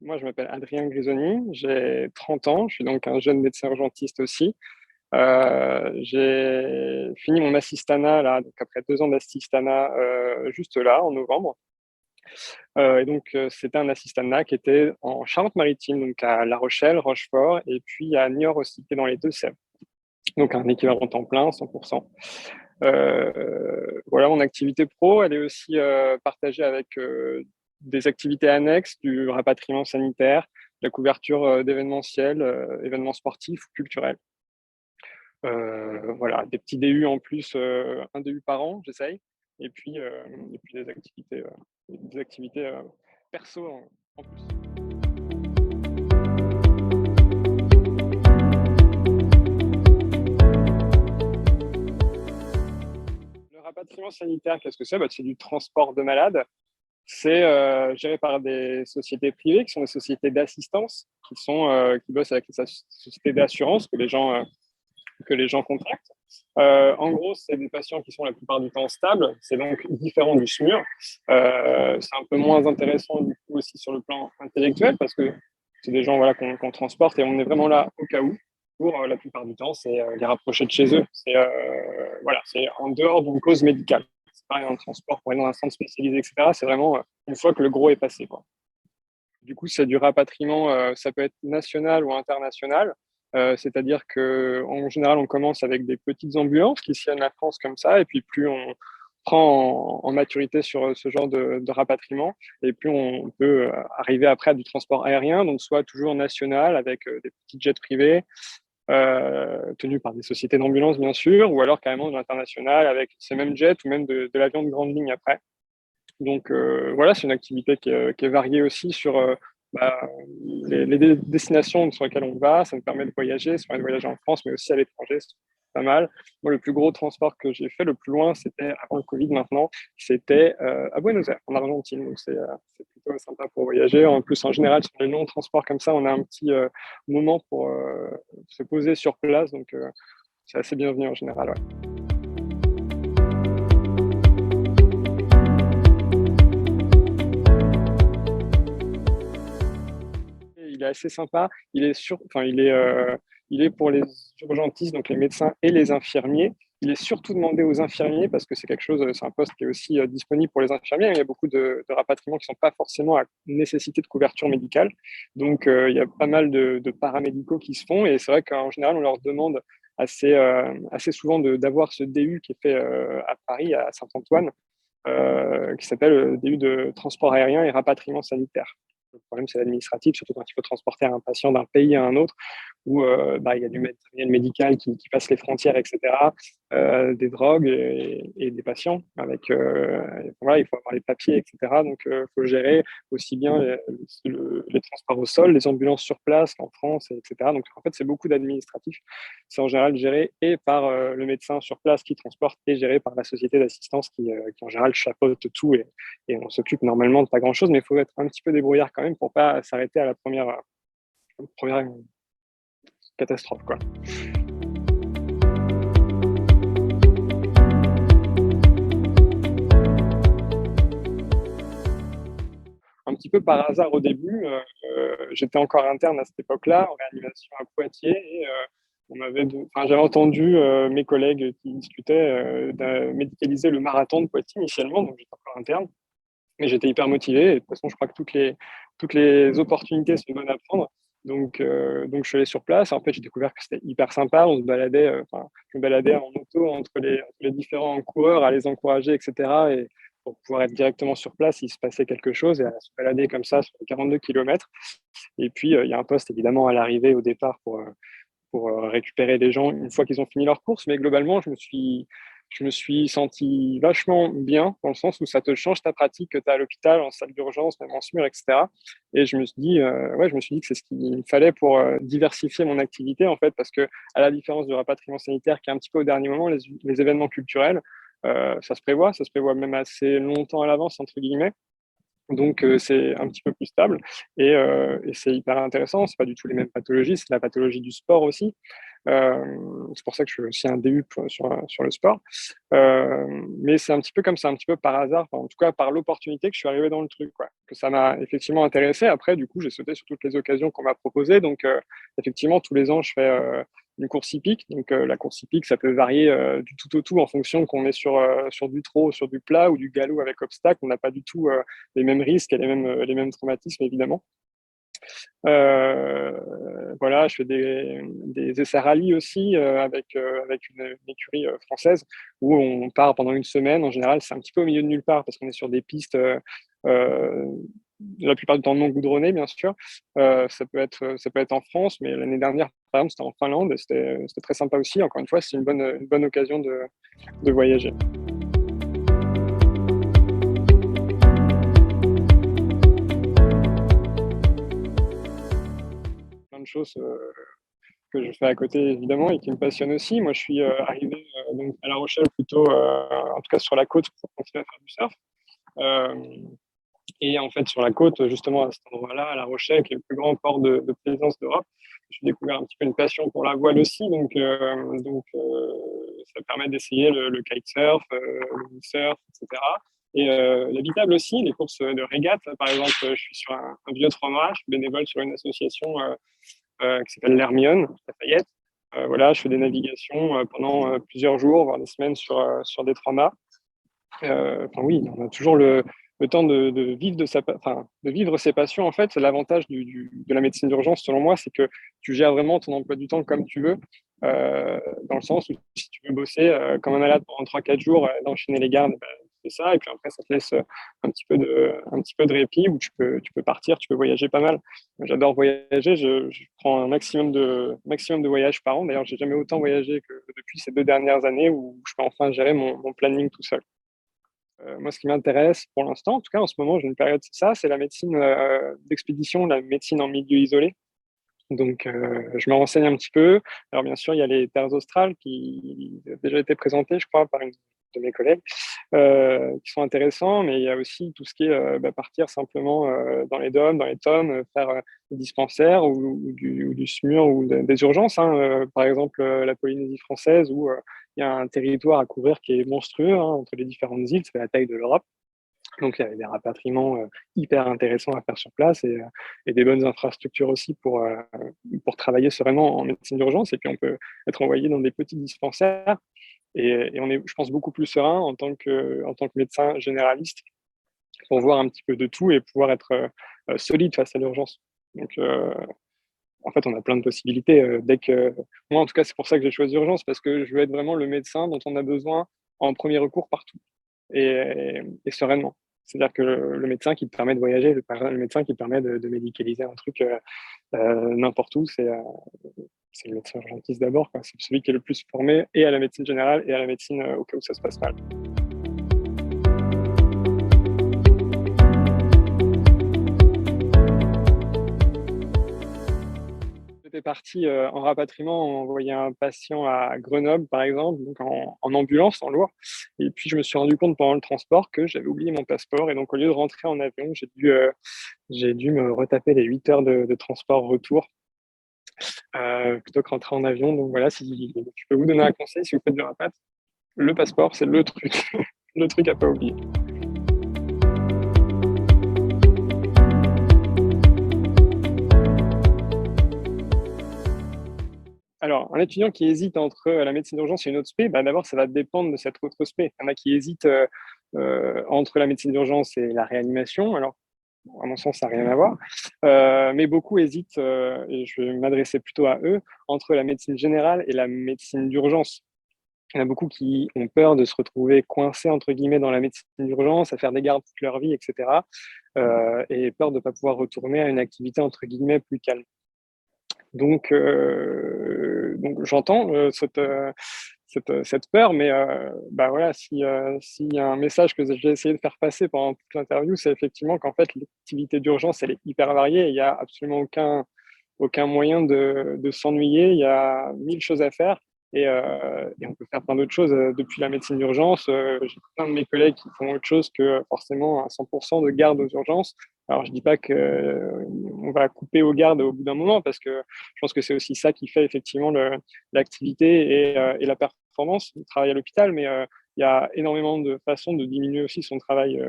moi, je m'appelle Adrien Grisoni, j'ai 30 ans, je suis donc un jeune médecin urgentiste aussi. J'ai fini mon assistanat là, donc après 2 ans d'assistanat, juste là, en novembre. Et donc, c'était un assistanat qui était en Charente-Maritime, donc à La Rochelle, Rochefort et puis à Niort aussi, qui est dans les Deux-Sèvres. Donc un équivalent temps plein, 100%. Voilà, mon activité pro, elle est aussi partagée avec des activités annexes, du rapatriement sanitaire, de la couverture d'événementiels, événements sportifs ou culturels. Voilà, des petits DU en plus, un DU par an, j'essaye. Et puis des activités perso en plus. Le rapatriement sanitaire, qu'est-ce que c'est? Bah, c'est du transport de malades. C'est géré par des sociétés privées qui sont des sociétés d'assistance, qui bossent avec les sociétés d'assurance que les gens contractent. En gros, c'est des patients qui sont la plupart du temps stables. C'est donc différent du SMUR. C'est un peu moins intéressant du coup aussi sur le plan intellectuel parce que c'est des gens voilà, qu'on transporte et on est vraiment là au cas où. Pour la plupart du temps, c'est les rapprocher de chez eux. Voilà, c'est en dehors d'une cause médicale. C'est pareil en transport pour aller dans un centre spécialisé, etc. C'est vraiment une fois que le gros est passé, quoi. Du coup, c'est du rapatriement, ça peut être national ou international. C'est-à-dire qu'en général, on commence avec des petites ambulances qui sillonnent la France comme ça, et puis plus on prend en maturité sur ce genre de rapatriement, et plus on peut arriver après à du transport aérien, donc soit toujours national avec des petits jets privés, tenus par des sociétés d'ambulance bien sûr, ou alors carrément de l'international avec ces mêmes jets ou même de l'avion de grande ligne après. Donc voilà, c'est une activité qui est variée aussi sur bah, les destinations sur lesquelles on va. Ça nous permet de voyager, ça permet de voyager en France, mais aussi à l'étranger, c'est pas mal. Moi, le plus gros transport que j'ai fait, le plus loin, c'était avant le Covid maintenant, c'était à Buenos Aires, en Argentine. Donc c'est plutôt sympa pour voyager. En plus, en général, sur les longs transports comme ça, on a un petit moment pour se poser sur place. Donc c'est assez bienvenu en général. Ouais. Il est assez sympa. Il est pour les urgentistes, donc les médecins et les infirmiers. Il est surtout demandé aux infirmiers parce que c'est un poste qui est aussi disponible pour les infirmiers. Il y a beaucoup de rapatriements qui ne sont pas forcément à nécessité de couverture médicale. Donc, il y a pas mal de paramédicaux qui se font et c'est vrai qu'en général, on leur demande assez souvent d'avoir ce DU qui est fait à Paris, à Saint-Antoine, qui s'appelle DU de transport aérien et rapatriement sanitaire. Le problème, c'est l'administratif, surtout quand il faut transporter un patient d'un pays à un autre, où il y a du matériel médical qui passe les frontières, etc., des drogues et des patients. Voilà, il faut avoir les papiers, etc. Donc, il faut gérer aussi bien les transports au sol, les ambulances sur place qu'en France, etc. Donc, en fait, c'est beaucoup d'administratifs. C'est en général géré et par le médecin sur place qui transporte et géré par la société d'assistance qui en général chapeaute tout et on s'occupe normalement de pas grand-chose, mais il faut être un petit peu débrouillard quand même pour pas s'arrêter à la première catastrophe, quoi. Un petit peu par hasard au début, j'étais encore interne à cette époque-là, en réanimation à Poitiers, et j'avais entendu mes collègues qui discutaient de médicaliser le marathon de Poitiers initialement, donc j'étais encore interne. Mais j'étais hyper motivé. Et de toute façon, je crois que toutes les opportunités sont bonnes à prendre. Donc je suis allé sur place. En fait, j'ai découvert que c'était hyper sympa. On se baladait, je me baladais en auto entre les différents coureurs à les encourager, etc. Et pour pouvoir être directement sur place, il se passait quelque chose et à se balader comme ça sur 42 kilomètres. Et puis, il y a un poste évidemment à l'arrivée au départ pour récupérer les gens une fois qu'ils ont fini leur course. Mais globalement, je me suis senti vachement bien dans le sens où ça te change ta pratique que tu as à l'hôpital, en salle d'urgence, même en SMUR, etc. Et je me suis dit que c'est ce qu'il fallait pour diversifier mon activité, en fait, parce que à la différence du rapatriement sanitaire qui est un petit peu au dernier moment, les événements culturels, ça se prévoit même assez longtemps à l'avance, entre guillemets. Donc, c'est un petit peu plus stable et c'est hyper intéressant. C'est pas du tout les mêmes pathologies, c'est la pathologie du sport aussi. C'est pour ça que je fais aussi un DU sur le sport. Mais c'est un petit peu comme ça, un petit peu par hasard, enfin, en tout cas par l'opportunité que je suis arrivé dans le truc, quoi. Que ça m'a effectivement intéressé. Après, du coup, j'ai sauté sur toutes les occasions qu'on m'a proposées. Donc, effectivement, tous les ans, je fais une course hippique. Donc, la course hippique, ça peut varier du tout au tout en fonction qu'on est sur du trot, sur du plat ou du galop avec obstacle. On n'a pas du tout les mêmes risques et les mêmes traumatismes, évidemment. Voilà, je fais des essais rallye aussi avec une écurie française où on part pendant une semaine. En général, c'est un petit peu au milieu de nulle part parce qu'on est sur des pistes euh, la plupart du temps non goudronnées, bien sûr. Ça peut être en France, mais l'année dernière, par exemple, c'était en Finlande et c'était très sympa aussi. Encore une fois, c'est une bonne occasion de voyager. Plein de choses que je fais à côté évidemment et qui me passionnent aussi. Moi, je suis arrivé donc à La Rochelle plutôt, en tout cas sur la côte, pour continuer à faire du surf. Euh, et en fait, sur la côte, justement à cet endroit-là, à La Rochelle, qui est le plus grand port de plaisance d'Europe, j'ai découvert un petit peu une passion pour la voile aussi. Ça permet d'essayer le kitesurf, le windsurf, etc. Et l'habitable aussi, les courses de régate. Par exemple, je suis sur un vieux trois-mâts, je suis bénévole sur une association qui s'appelle l'Hermione, Lafayette. Voilà, je fais des navigations pendant plusieurs jours, voire des semaines sur des trois-mâts. Enfin oui, on a toujours le temps de vivre de vivre ses passions. En fait, l'avantage de la médecine d'urgence, selon moi, c'est que tu gères vraiment ton emploi du temps comme tu veux, dans le sens où si tu veux bosser comme un malade pendant 3-4 jours, d'enchaîner les gardes, ben, tu fais ça, et puis après, ça te laisse un petit peu de répit où tu peux partir, tu peux voyager pas mal. J'adore voyager, je prends un maximum de voyages par an. D'ailleurs, j'ai jamais autant voyagé que depuis ces 2 dernières années où je peux enfin gérer mon planning tout seul. Moi, ce qui m'intéresse pour l'instant, en tout cas en ce moment, j'ai une période, c'est la médecine d'expédition, la médecine en milieu isolé. Donc, je me renseigne un petit peu. Alors, bien sûr, il y a les terres australes qui ont déjà été présentées, je crois, par une de mes collègues, qui sont intéressants, mais il y a aussi tout ce qui est partir simplement dans les DOM, dans les TOM, faire des dispensaires ou du SMUR ou des urgences, hein. Par exemple, la Polynésie française, où il y a un territoire à couvrir qui est monstrueux, hein, entre les différentes îles, c'est la taille de l'Europe. Donc, il y a des rapatriements hyper intéressants à faire sur place et des bonnes infrastructures aussi pour travailler sereinement en médecine d'urgence. Et puis, on peut être envoyé dans des petits dispensaires et on est, je pense, beaucoup plus serein en tant que médecin généraliste pour voir un petit peu de tout et pouvoir être solide face à l'urgence. Donc, en fait, on a plein de possibilités. Moi, en tout cas, c'est pour ça que j'ai choisi urgence, parce que je veux être vraiment le médecin dont on a besoin en premier recours partout et sereinement. C'est-à-dire que le médecin qui te permet de voyager, le médecin qui te permet de médicaliser un truc n'importe où, c'est le médecin urgentiste d'abord, quoi. C'est celui qui est le plus formé et à la médecine générale et à la médecine au cas où ça se passe mal. J'étais parti en rapatriement, envoyer un patient à Grenoble, par exemple, donc en ambulance, en lourd. Et puis, je me suis rendu compte pendant le transport que j'avais oublié mon passeport. Et donc, au lieu de rentrer en avion, j'ai dû me retaper les 8 heures de transport retour plutôt que rentrer en avion. Donc, voilà, si je peux vous donner un conseil, si vous faites du rapat, le passeport, c'est le truc, le truc à pas oublier. Alors, un étudiant qui hésite entre la médecine d'urgence et une autre spé, bah, d'abord, ça va dépendre de cette autre spé. Il y en a qui hésitent entre la médecine d'urgence et la réanimation. Alors, à mon sens, ça n'a rien à voir. Mais beaucoup hésitent, et je vais m'adresser plutôt à eux, entre la médecine générale et la médecine d'urgence. Il y en a beaucoup qui ont peur de se retrouver coincés, entre guillemets, dans la médecine d'urgence, à faire des gardes toute leur vie, etc. Et peur de ne pas pouvoir retourner à une activité, entre guillemets, plus calme. Donc j'entends cette peur, mais bah voilà, s'il y a un message que j'ai essayé de faire passer pendant toute l'interview, c'est effectivement qu'en fait, l'activité d'urgence, elle est hyper variée et il n'y a absolument aucun moyen de s'ennuyer. Il y a 1000 choses à faire et on peut faire plein d'autres choses depuis la médecine d'urgence. J'ai plein de mes collègues qui font autre chose que forcément à 100% de garde aux urgences. Alors, je dis pas qu'on va couper aux gardes au bout d'un moment, parce que je pense que c'est aussi ça qui fait effectivement l'activité et la performance du travail à l'hôpital. Mais il y a énormément de façons de diminuer aussi son travail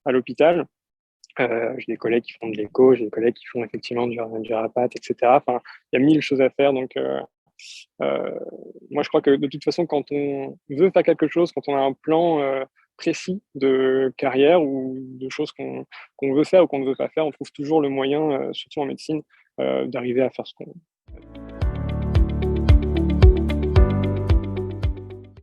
à l'hôpital. J'ai des collègues qui font de l'écho, j'ai des collègues qui font effectivement du rapat, etc. Enfin, il y a mille choses à faire. Donc, euh, moi, je crois que de toute façon, quand on veut faire quelque chose, quand on a un plan précis de carrière ou de choses qu'on veut faire ou qu'on ne veut pas faire, on trouve toujours le moyen, surtout en médecine, d'arriver à faire